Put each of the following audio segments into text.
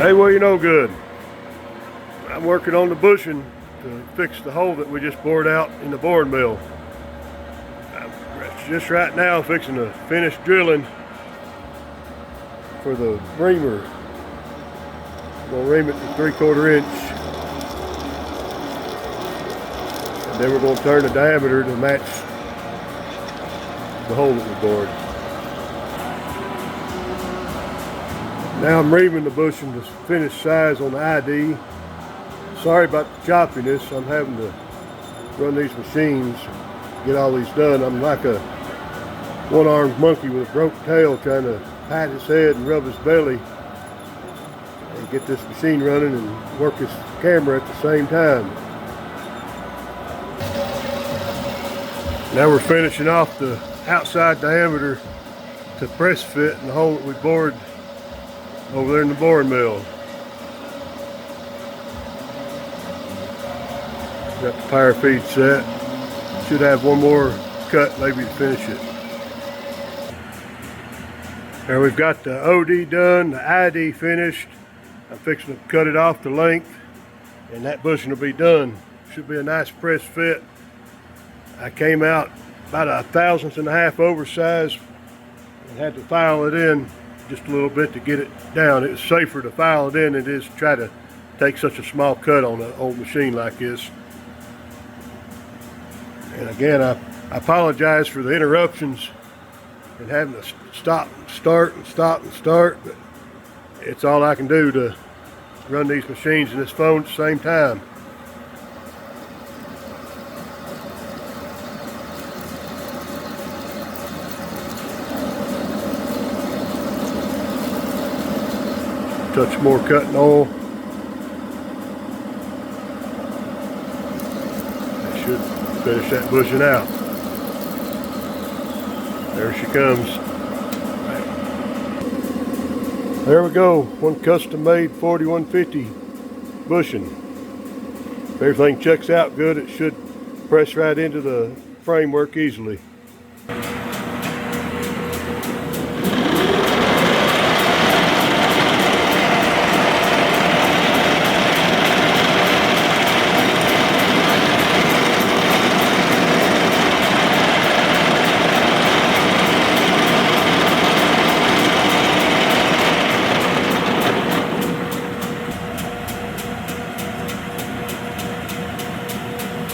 Hey, well, you know good. I'm working on the bushing to fix the hole that we just bored out in the boring mill. I'm just right now fixing to finish drilling for the reamer. I'm gonna ream it to 3/4 inch. And then we're gonna turn the diameter to match the hole that we bored. Now I'm reaming the bushing to finish size on the ID. Sorry about the choppiness. I'm having to run these machines, get all these done. I'm like a one-armed monkey with a broke tail trying to pat his head and rub his belly and get this machine running and work his camera at the same time. Now we're finishing off the outside diameter to press fit in the hole that we bored over there in the boring mill. Got the power feed set. Should have one more cut maybe to finish it. Now we've got the OD done, the ID finished. I'm fixing to cut it off the length and that bushing will be done. Should be a nice press fit. I came out about 1/1000th and a half oversized and had to file it in just a little bit to get it down. It's safer to file it in than it is to try to take such a small cut on an old machine like this. And again, I apologize for the interruptions and having to stop and start and stop and start, but it's all I can do to run these machines and this phone at the same time. Touch more cutting oil. That should finish that bushing out. There she comes. There we go. One custom made 4150 bushing. If everything checks out good, it should press right into the framework easily.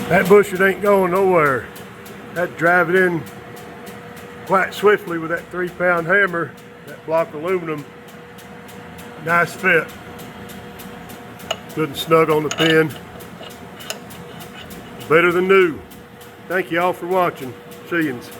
That bushing ain't going nowhere. Had to drive it in quite swiftly with that 3-pound hammer, that block of aluminum. Nice fit. Good and snug on the pin. Better than new. Thank you all for watching. See yous.